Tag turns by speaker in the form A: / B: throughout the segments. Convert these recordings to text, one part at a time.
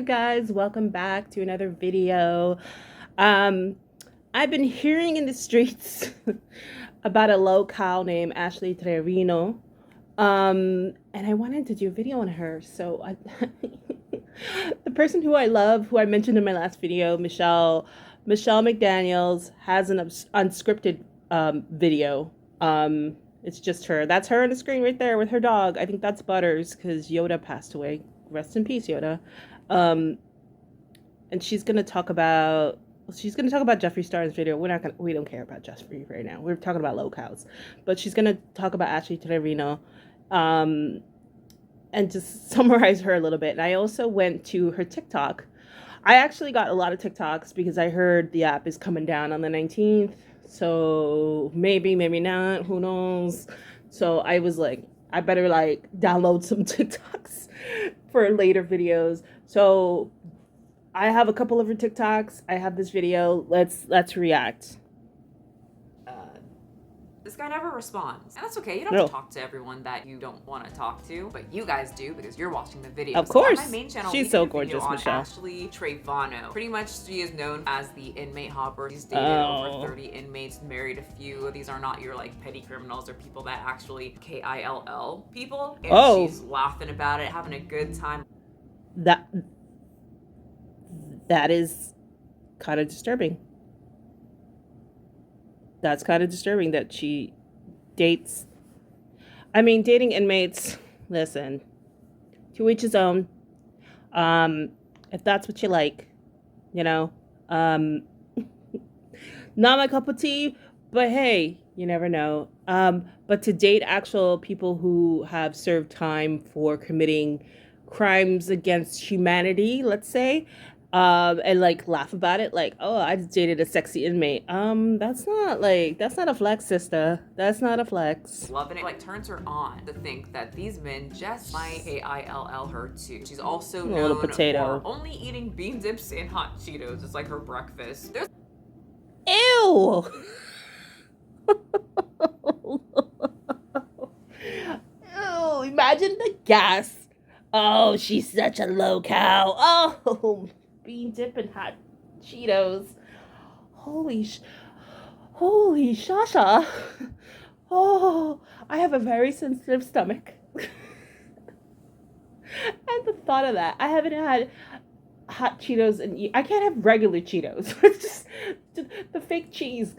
A: you guys, welcome back to another video. um I've been hearing in the streets about a locale named ashtrevino, and I wanted to do a video on her. The person who I love, who I mentioned in my last video, Michelle McDaniels, has an unscripted video. It's just her. That's her on the screen right there with her dog. I think that's Butters because Yoda passed away. Rest in peace, Yoda. Um, and she's gonna talk about Jeffree Star's video. We don't care about Jeffree right now. We're talking about locales, but she's gonna talk about Ashley Trevino, and just summarize her a little bit. And I also went to her TikTok. I actually got a lot of TikToks because I heard the app is coming down on the 19th. So maybe not. Who knows? So I was like, I better download some TikToks for later videos. So I have a couple of her TikToks. I have this video. Let's react.
B: This guy never responds. And that's okay. You don't have to talk to everyone that you don't want to talk to, but you guys do because you're watching the video.
A: Of course.
B: So on my main channel,
A: she's so gorgeous,
B: on
A: Michelle.
B: ashtrevino. Pretty much she is known as the inmate hopper. She's dated over 30 inmates, married a few. These are not your petty criminals or people that actually KILL people. And she's laughing about it, having a good time.
A: That is kind of disturbing. That's kind of disturbing that she dates. I mean, dating inmates, listen, to each his own. If that's what you like, not my cup of tea, but hey, you never know. But to date actual people who have served time for committing crimes against humanity, let's say, and laugh about it, oh, I just dated a sexy inmate. That's not a flex, sister. That's not a flex.
B: Loving it. Turns her on to think that these men just might KILL her too. She's also known for only eating bean dips and hot Cheetos. It's like her breakfast.
A: Ew. Ew, imagine the gas. Oh, she's such a low cow. Oh, bean dip and hot Cheetos. Holy shasha. Oh, I have a very sensitive stomach. And the thought of that, I haven't had hot Cheetos and I can't have regular Cheetos. It's just the fake cheese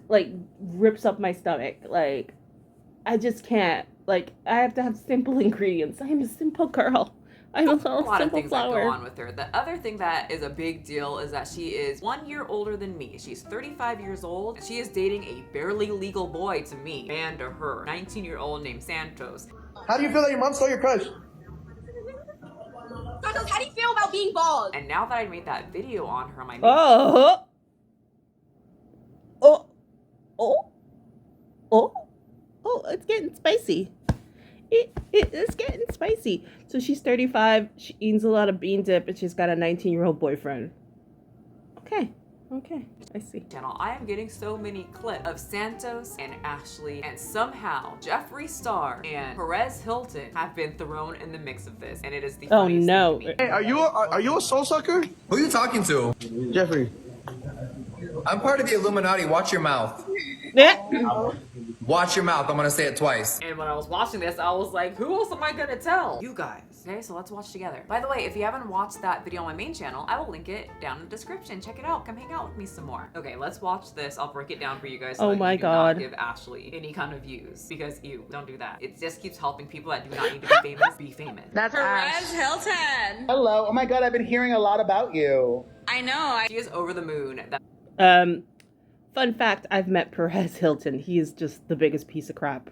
A: rips up my stomach. I just can't. I have to have simple ingredients. I'm a simple girl. I'm a
B: lot of things that go on with her. The other thing that is a big deal is that she is 1 year older than me. She's 35 years old. And she is dating a barely legal boy to me and to her, 19-year-old named Santos.
C: How do you feel that your mom stole your crush?
D: Santos, how do you feel about being bald?
B: And now that I made that video on her on my
A: it's getting spicy. It's getting spicy. So she's 35. She eats a lot of bean dip, and she's got a 19-year-old boyfriend. Okay, I see.
B: Channel, I am getting so many clips of Santos and Ashley, and somehow Jeffree Star and Perez Hilton have been thrown in the mix of this, and it is the funniest thing to me.
C: Hey, are you a soul sucker?
E: Who are you talking to?
C: Jeffree.
E: I'm part of the Illuminati. Watch your mouth.
A: Yeah.
E: Watch your mouth. I'm gonna say it twice.
B: And when I was watching this, I was like, who else am I gonna tell? You guys. Okay, so let's watch together. By the way, if you haven't watched that video on my main channel, I will link it down in the description. Check it out. Come hang out with me some more. Okay, let's watch this. I'll break it down for you guys. So
A: oh my God.
B: Do not give Ashley any kind of views because don't do that. It just keeps helping people that do not need to be famous be famous.
D: That's Perez Hilton.
C: Hello. Oh my God, I've been hearing a lot about you.
D: I know.
B: She is over the moon.
A: Fun fact, I've met Perez Hilton. He is just the biggest piece of crap.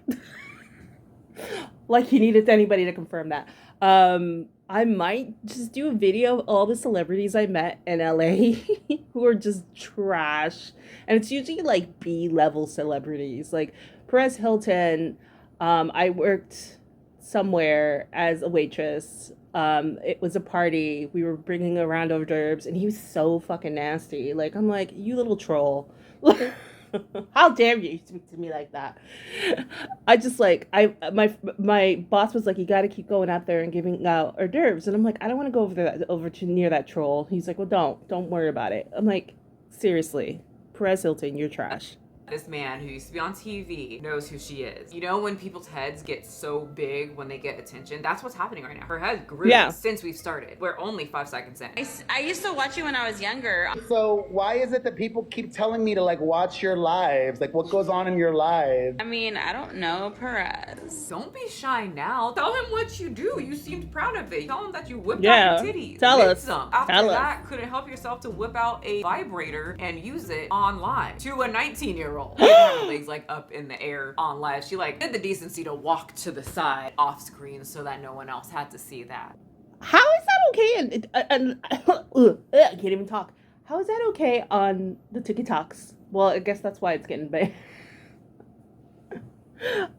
A: He needed anybody to confirm that. I might just do a video of all the celebrities I met in LA who are just trash. And it's usually B-level celebrities. Perez Hilton, I worked somewhere as a waitress. It was a party. We were bringing around hors d'oeuvres, and he was so fucking nasty. I'm like, you little troll. How dare you speak to me like that? I just like my boss was like, you got to keep going out there and giving out hors d'oeuvres, and I'm like, I don't want to go over to near that troll. He's like, well, don't worry about it. I'm like, seriously, Perez Hilton, you're trash.
B: This man who used to be on TV knows who she is. You know when people's heads get so big when they get attention? That's what's happening right now. Her head grew since we've started. We're only 5 seconds in.
D: I used to watch you when I was younger.
C: So why is it that people keep telling me to like watch your lives? Like what goes on in your lives?
D: I mean, I don't know, Perez.
B: Don't be shy now. Tell him what you do. You seemed proud of it. Tell him that you whipped
A: Yeah.
B: out your titties.
A: Tell us.
B: After
A: Tell
B: that, couldn't help yourself to whip out a vibrator and use it on live to a 19-year-old. Her legs like up in the air on live. She like did the decency to walk to the side off screen so that no one else had to see that.
A: How is that okay? And I can't even talk. How is that okay on the TikToks? Well, I guess that's why it's getting banned.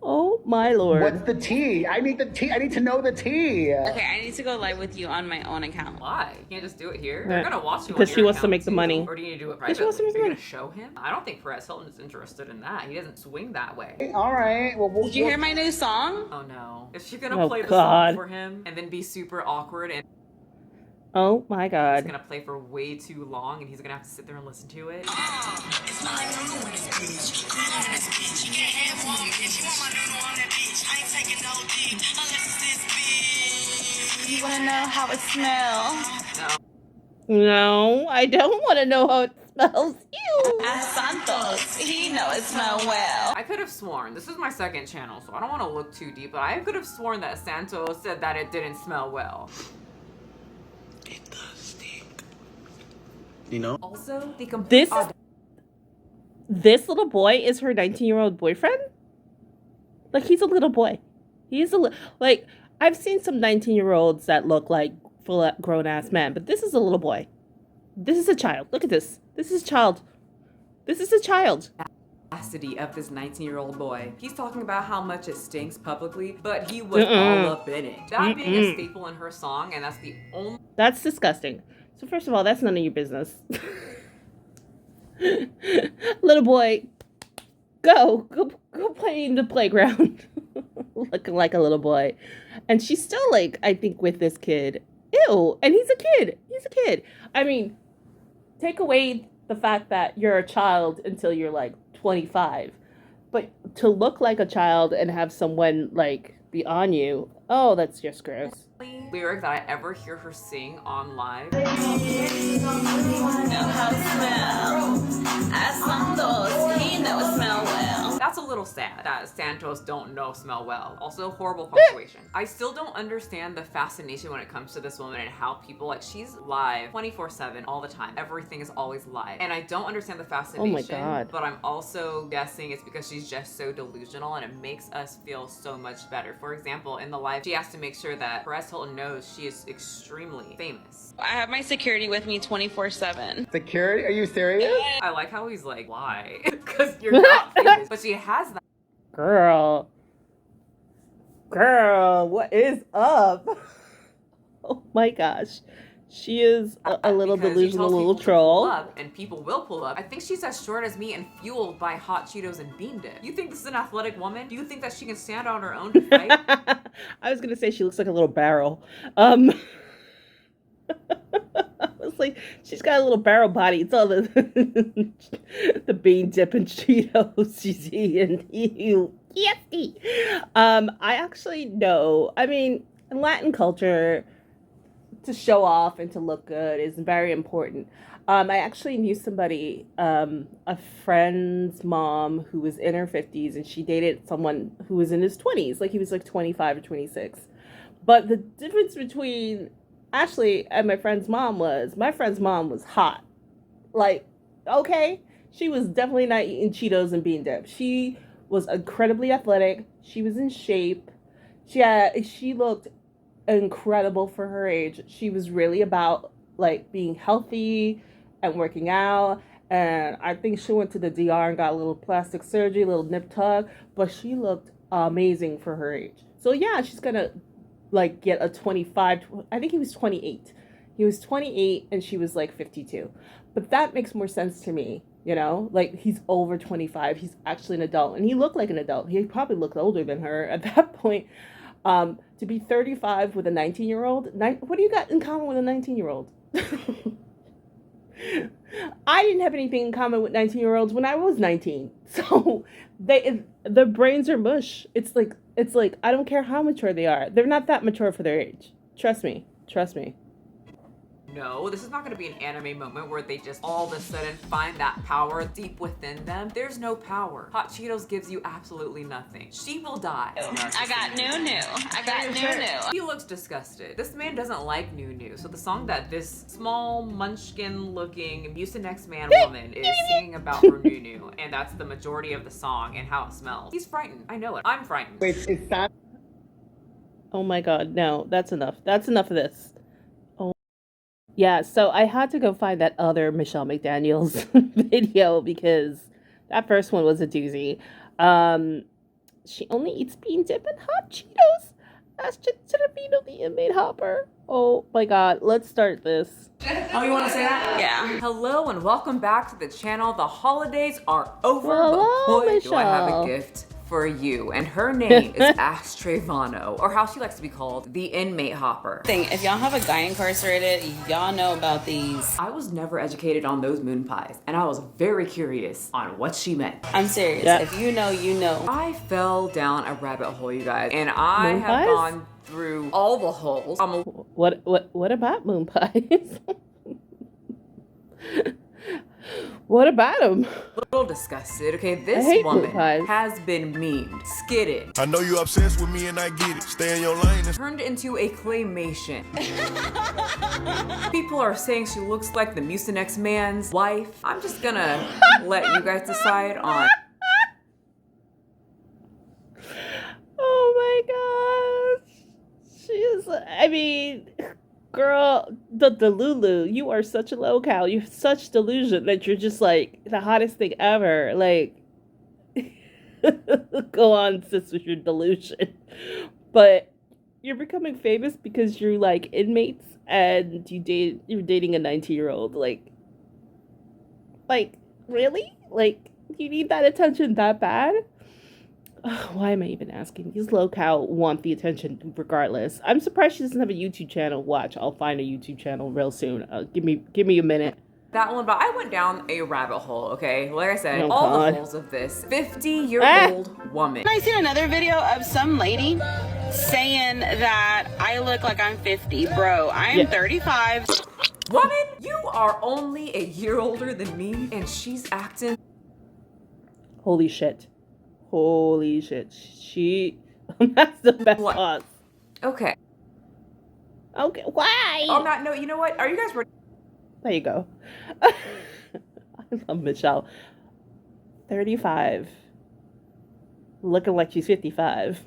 A: Oh my lord.
C: What's the tea? I need the tea. I need to know the tea.
D: Okay, I need to go live with you on my own account.
B: Why? You can't just do it here.
A: Yeah.
B: They're gonna watch you
A: Because
B: on
A: she
B: your
A: wants to
B: account
A: make the
B: too.
A: money.
B: Or do you need to do it
A: Because she wants to
B: privately?
A: make the
B: Are you
A: money.
B: gonna show him? I don't think Perez Hilton is interested in that. He doesn't swing that way.
C: All right. Well,
D: Did you hear my new song?
B: Oh no. Is she gonna
A: Oh,
B: play the
A: God.
B: song for him and then be super awkward and
A: Oh my
B: it's
A: god.
B: gonna play for way too long and he's gonna have to sit there and listen to it?
D: You wanna know how it smells?
A: No, I don't want to know how it smells. Ew.
D: Ask Santos. He know it smell well.
B: I could have sworn, this is my second channel, so I don't want to look too deep, but I could have sworn that Santos said that it didn't smell well.
F: It does stink. You know?
B: Also, the complete
A: This little boy is her 19-year-old boyfriend? Like, he's a little boy. He's like, I've seen some 19-year-olds that look like full grown-ass men, but this is a little boy. This is a child. Look at this. This is a child. This is a child.
B: Audacity of this 19-year-old boy. He's talking about how much it stinks publicly, but he was all up in it. That being a staple in her song, and that's the only...
A: That's disgusting. So first of all, that's none of your business. Little boy, go play in the playground. Looking like a little boy. And she's still like, I think, with this kid. Ew. And he's a kid. He's a kid. I mean, take away the fact that you're a child until you're like 25. But to look like a child and have someone like be on you, oh, that's just gross.
B: lyric that I ever hear her sing on live.
D: Know how it smells. Ask Santos. He know it smell well.
B: That's a little sad that Santos don't know smell well. Also, horrible punctuation. I still don't understand the fascination when it comes to this woman and how people, like, she's live 24/7 all the time. Everything is always live. And I don't understand the fascination.
A: Oh my God.
B: But I'm also guessing it's because she's just so delusional and it makes us feel so much better. For example, in the live, she has to make sure that Perez Hilton knows she is extremely famous.
D: I have my security with me 24/7.
C: Security? Are you serious?
B: I like how he's like, why? Because you're not famous. But she has that.
A: Girl, what is up? Oh my gosh. She is a little
B: Because she
A: delusional
B: tells
A: little
B: people to pull
A: troll.
B: up, and people will pull up. I think she's as short as me and fueled by hot Cheetos and bean dip. You think this is an athletic woman? Do you think that she can stand on her own to fight?
A: I was gonna say she looks like a little barrel. I was like, she's got a little barrel body. It's all the the bean dip and Cheetos she's eating. Ew. Yesty. I actually know. I mean, in Latin culture, to show off and to look good is very important. I actually knew somebody, a friend's mom who was in her 50s, and she dated someone who was in his 20s, like he was like 25 or 26. But the difference between Ashley and my friend's mom was hot. Like, okay, she was definitely not eating Cheetos and bean dip. She was incredibly athletic. She was in shape. She looked incredible for her age. She was really about like being healthy and working out, and I think she went to the DR and got a little plastic surgery, a little nip tuck, but she looked amazing for her age. So yeah, she's gonna like get a 25, I think he was 28. He was 28 and she was like 52. But that makes more sense to me You know, like he's over 25. He's actually an adult, and he looked like an adult. He probably looked older than her at that point. To be 35 with a 19-year-old, what do you got in common with a 19-year-old? I didn't have anything in common with 19-year-olds when I was 19. So their brains are mush. It's like I don't care how mature they are. They're not that mature for their age. Trust me. Trust me.
B: No, this is not going to be an anime moment where they just all of a sudden find that power deep within them. There's no power. Hot Cheetos gives you absolutely nothing. She will die.
D: I got Nunu. I got Nunu.
B: He looks disgusted. This man doesn't like Nunu, so the song that this small munchkin-looking Mucinex man woman is singing about her Nunu, and that's the majority of the song and how it smells. He's frightened. I know it. I'm frightened.
C: Wait, it's not.
A: Oh my god, no, that's enough. That's enough of this. Oh. Yeah, so I had to go find that other Michelle McDaniels video because that first one was a doozy. She only eats bean dip and hot Cheetos. Ashtrevino, the inmate hopper. Oh my god, let's start this.
B: Oh, you want to say that?
D: Yeah.
B: Hello and welcome back to the channel. The holidays are over,
A: Hello,
B: but boy, do I have
A: Michelle.
B: a gift for you. And her name is ashtrevino, or how she likes to be called, the inmate hopper.
D: If y'all have a guy incarcerated, y'all know about these.
B: I was never educated on those moon pies, and I was very curious on what she meant.
D: I'm serious.
A: Yeah.
D: If you know, you know.
B: I fell down a rabbit hole, you guys, and I
A: Moon
B: have
A: pies?
B: gone through all the holes. I'm a
A: What about moon pies? What about them?
B: little disgusted. Okay,
A: I
B: this
A: hate moon
B: woman
A: pies.
B: has been memed, skidded,
G: I know you obsessed with me and I get it. Stay in your lane.
B: turned into a claymation. People are saying she looks like the Mucinex man's wife. I'm just gonna let you guys decide on.
A: Oh my gosh. She is, I mean, girl, the Lulu, you are such a locale. You have such delusion that you're just like the hottest thing ever. Like, go on, sis, with your delusion. But you're becoming famous because you're like inmates and you're dating a 19-year-old. Like, really? Like, you need that attention that bad? Why am I even asking? These locale want the attention regardless. I'm surprised she doesn't have a YouTube channel. Watch, I'll find a YouTube channel real soon. Give me a minute.
B: That one, but I went down a rabbit hole, okay? Like I said,
A: Oh,
B: all
A: God.
B: the holes of this 50-year-old woman.
D: I seen another video of some lady saying that I look like I'm 50. Bro, I am 35.
B: Woman, you are only a year older than me, and she's acting.
A: Holy shit. Holy shit. That's the best
B: What?
A: pause.
B: Okay.
A: Okay, why?
B: On that note, you know what? Are you guys ready?
A: There you go. I love Michelle. 35. Looking like she's 55.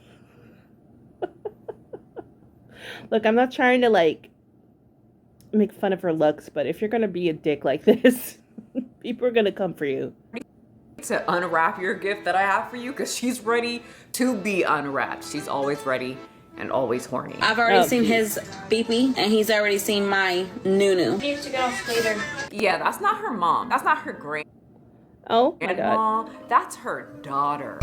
A: Look, I'm not trying to, like, make fun of her looks, but if you're going to be a dick like this, people are going to come for you.
B: To unwrap your gift that I have for you, because she's ready to be unwrapped. She's always ready and always horny.
D: I've already
A: Oh,
D: seen
A: geez.
D: his beepee, and he's already seen my Nunu.
B: Yeah, that's not her mom. That's not her
A: Oh my god.
B: grandma. That's her daughter.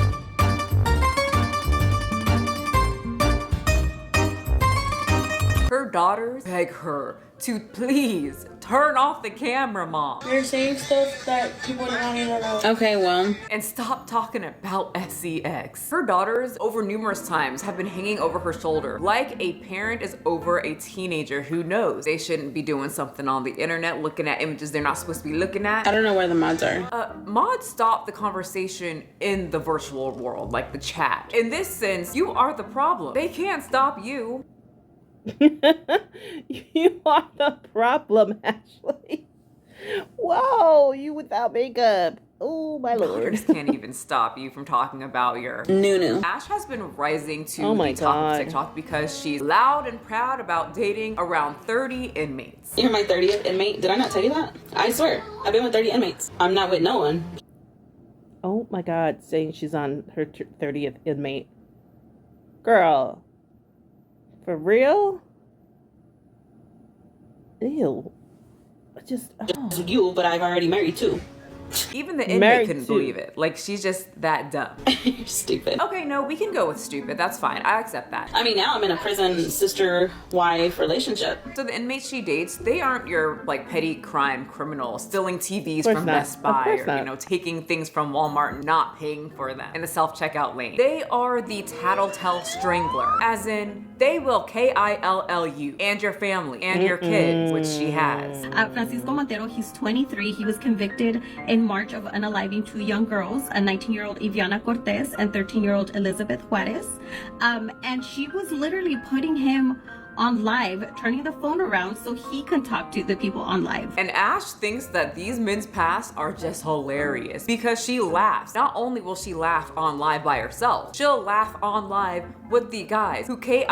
B: Her daughters beg her to please turn off the camera, Mom,
H: You're saying stuff that people don't need to know.
D: Okay, well,
B: and stop talking about sex. Her daughters, over numerous times, have been hanging over her shoulder like a parent is over a teenager who knows they shouldn't be doing something on the internet, looking at images they're not supposed to be looking
D: I
B: at.
D: don't know where the mods are.
B: Mods stop the conversation in the virtual world, like the chat. In this sense, you are the problem. They can't stop you.
A: You are the problem, Ashley. Whoa, you without makeup. Oh my lord.
B: Daughters can't even stop you from talking about your
D: Nunu.
B: Ash has been rising to
A: Oh my
B: the top
A: God.
B: of TikTok because she's loud and proud about dating around 30 inmates.
D: You're my 30th inmate. Did I not tell you that? I swear, I've been with 30 inmates. I'm not with no one.
A: Oh my god, saying she's on her 30th inmate. Girl. For real? Ew. Just, oh.
D: You, but I've already married two.
B: Even the inmate
A: Married
B: couldn't
A: to-
B: believe it. Like, she's just that dumb.
D: You're stupid.
B: Okay, no, we can go with stupid. That's fine. I accept that.
D: I mean, now I'm in a prison sister-wife relationship.
B: So the inmates she dates, they aren't your like petty crime criminals stealing TVs
A: course
B: from
A: not.
B: Best
A: Of
B: Buy
A: course
B: or
A: not.
B: you know taking things from Walmart and not paying for them in the self-checkout lane. They are the tattletale strangler, as in they will kill you and your family and your kids, which she has.
I: Francisco Montero, he's 23. He was convicted in March of unaliving two young girls, a 19-year-old Iviana Cortez and 13-year-old Elizabeth Juarez. And she was literally putting him on live, turning the phone around so he can talk to the people on live.
B: And Ash thinks that these men's past are just hilarious because she laughs. Not only will she laugh on live by herself, she'll laugh on live with the guys who killed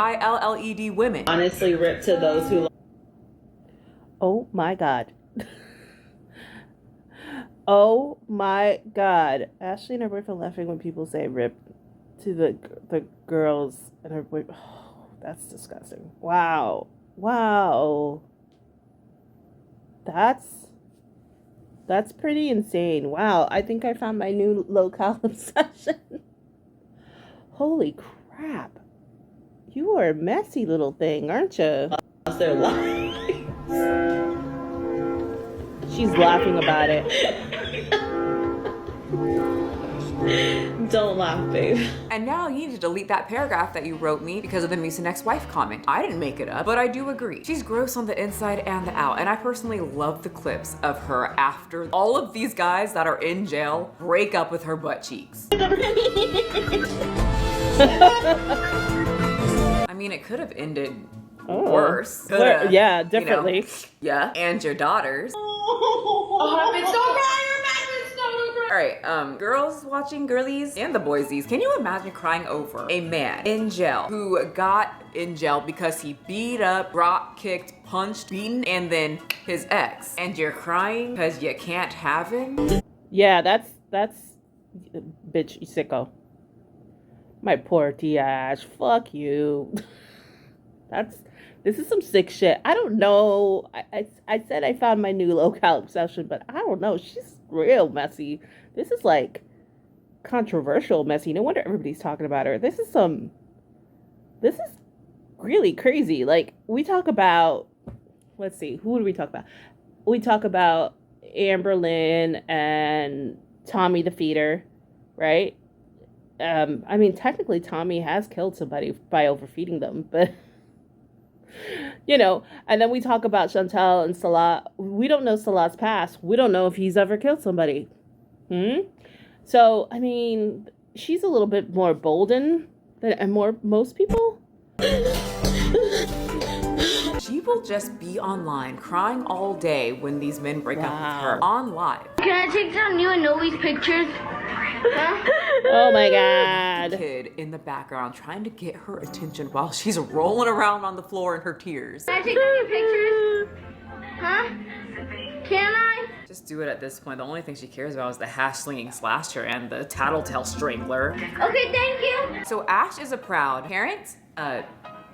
B: women.
D: Honestly, rip to those who
A: Oh my god. Oh my god. Ashley and her boyfriend laughing when people say rip to the girls and her boyfriend. Oh, that's disgusting. Wow. Wow. That's pretty insane. Wow. I think I found my new locale obsession. Holy crap. You are a messy little thing, aren't you?
D: lost their lives.
A: She's laughing about it.
D: Don't laugh, babe.
B: And now you need to delete that paragraph that you wrote me because of the Misa ex-wife comment. I didn't make it up, but I do agree. She's gross on the inside and the out, and I personally love the clips of her after all of these guys that are in jail break up with her butt cheeks. I mean, it could have ended worse.
A: Yeah, definitely.
B: You know, yeah, and your daughters. All right, girls watching girlies and the boysies, can you imagine crying over a man in jail who got in jail because he beat up, drop kicked, punched, beaten, and then his ex, and you're crying because you can't have him?
A: Yeah, that's bitch, you sicko. My poor Tiash, fuck you. This is some sick shit. I don't know. I said I found my new locale obsession, but I don't know. She's real messy. This is like controversial messy. No wonder everybody's talking about her. This is really crazy. Like, we talk about, let's see, who do we talk about? We talk about Amber Lynn and Tommy the Feeder, right? I mean, technically Tommy has killed somebody by overfeeding them, but you know, and then we talk about Chantal and Salah. We don't know Salah's past. We don't know if he's ever killed somebody. So, I mean, she's a little bit more bolden than most people.
B: She will just be online crying all day when these men break up with her on live.
H: Can I take some new and Novex pictures? Huh?
A: Oh my god.
B: Kid in the background trying to get her attention while she's rolling around on the floor in her tears.
H: Can I take some new pictures? Huh? Can I?
B: Just do it at this point. The only thing she cares about is the hash-slinging slasher and the tattletale strangler.
H: Okay, thank you.
B: So Ash is a proud parent?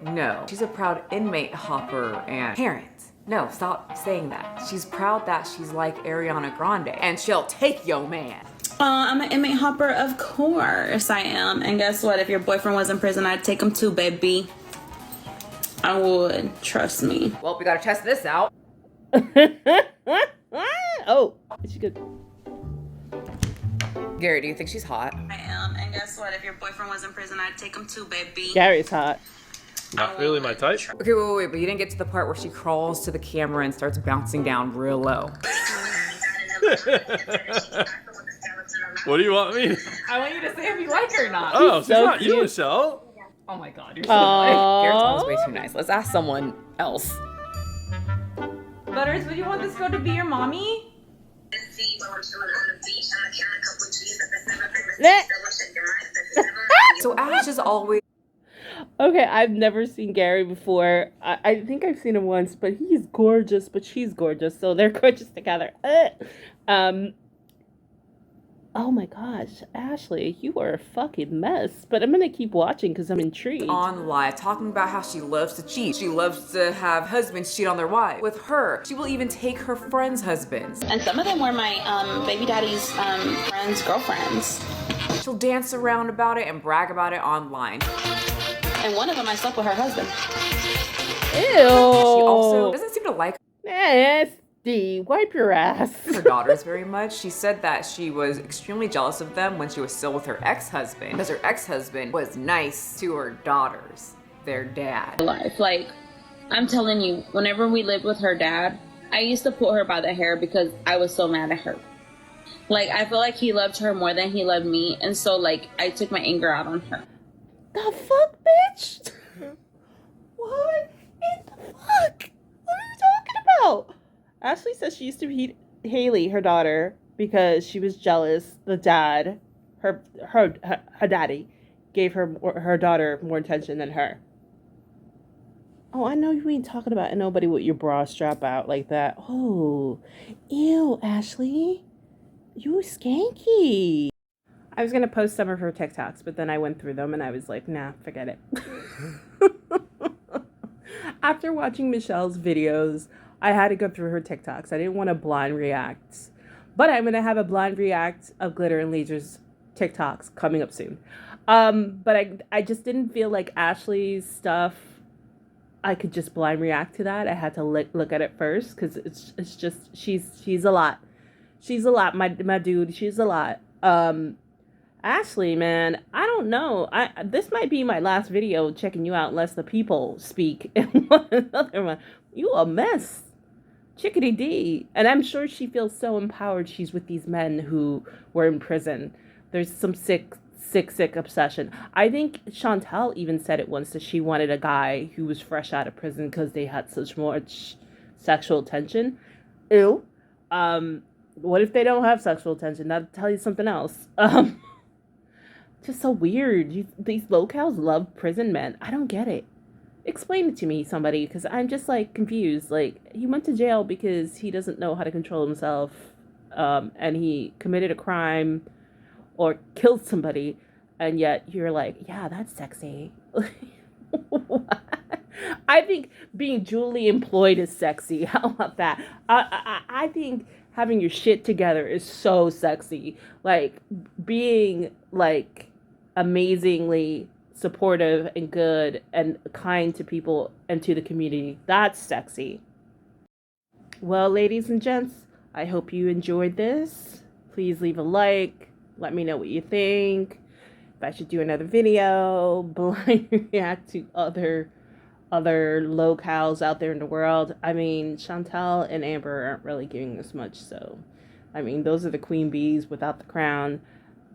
B: No. She's a proud inmate hopper and parent. No, stop saying that. She's proud that she's like Ariana Grande and she'll take yo man.
D: I'm an inmate hopper, of course I am. And guess what? If your boyfriend was in prison, I'd take him too, baby. I would. Trust me.
B: Well, we gotta test this out.
A: Oh, she good.
B: Gary, do you think she's hot?
D: I am. And guess what? If your boyfriend was in prison, I'd take him too, baby.
A: Gary's hot.
J: Not really my type.
B: Okay, wait, but you didn't get to the part where she crawls to the camera and starts bouncing down real low.
J: What do you want me?
B: I want you to say if you like her or not.
J: Oh, she's
A: so
J: not you,
A: cute.
J: Michelle.
B: Oh my god, you're so nice. Garrett's always way too nice. Let's ask someone else. Butters, would you want this girl to be your mommy? So Ash is always...
A: Okay, I've never seen Gary before. I think I've seen him once, but he's gorgeous, but she's gorgeous, so they're gorgeous together. Oh my gosh, Ashley, you are a fucking mess. But I'm gonna keep watching because I'm intrigued.
B: On live, talking about how she loves to cheat. She loves to have husbands cheat on their wives. With her, she will even take her friends' husbands.
D: And some of them were my baby daddy's friends' girlfriends.
B: She'll dance around about it and brag about it online.
D: And one of them, I slept with her husband.
A: Ew.
B: She also doesn't seem to like
A: Nasty. Wipe your ass.
B: her daughters very much. She said that she was extremely jealous of them when she was still with her ex-husband, because her ex-husband was nice to her daughters, their dad.
D: Life, like, I'm telling you, whenever we lived with her dad, I used to pull her by the hair because I was so mad at her. Like, I feel like he loved her more than he loved me, and so, like, I took my anger out on her.
A: The fuck, bitch? What in the fuck? What are you talking about? Ashley says she used to beat Haley, her daughter, because she was jealous. The dad, her daddy, gave her daughter more attention than her. Oh, I know you ain't talking about nobody with your bra strap out like that. Oh, ew, Ashley. You skanky. I was going to post some of her TikToks, but then I went through them and I was like, nah, forget it. After watching Michelle's videos, I had to go through her TikToks. I didn't want to blind react. But I'm going to have a blind react of Glitter and Lasers TikToks coming up soon. But I just didn't feel like Ashley's stuff, I could just blind react to that. I had to look at it first because it's just, she's a lot. She's a lot, my dude. She's a lot. Ashley, man, I don't know. This might be my last video checking you out unless the people speak in another one. You a mess. Chickadee D. And I'm sure she feels so empowered she's with these men who were in prison. There's some sick obsession. I think Chantel even said it once that she wanted a guy who was fresh out of prison because they had such much sexual tension. Ew. What if they don't have sexual tension? That'll tell you something else. Just so weird. These locals love prison men. I don't get it. Explain it to me, somebody, because I'm just, like, confused. Like, he went to jail because he doesn't know how to control himself, and he committed a crime or killed somebody, and yet you're like, yeah, that's sexy. I think being duly employed is sexy. How about that? I think having your shit together is so sexy. Like, being, like, amazingly supportive and good and kind to people and to the community. That's sexy. Well, ladies and gents, I hope you enjoyed this. Please leave a like. Let me know what you think. If I should do another video, blind react to other locales out there in the world. I mean, Chantel and Amber aren't really giving us much, so I mean, those are the queen bees without the crown.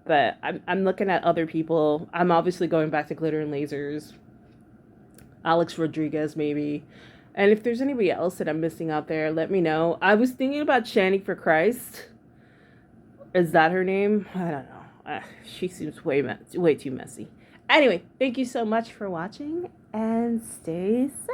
A: But I'm looking at other people. I'm obviously going back to Glitter and Lasers. Alex Rodriguez, maybe. And if there's anybody else that I'm missing out there, let me know. I was thinking about Shani for Christ. Is that her name? I don't know. She seems way too messy. Anyway, thank you so much for watching, and stay safe.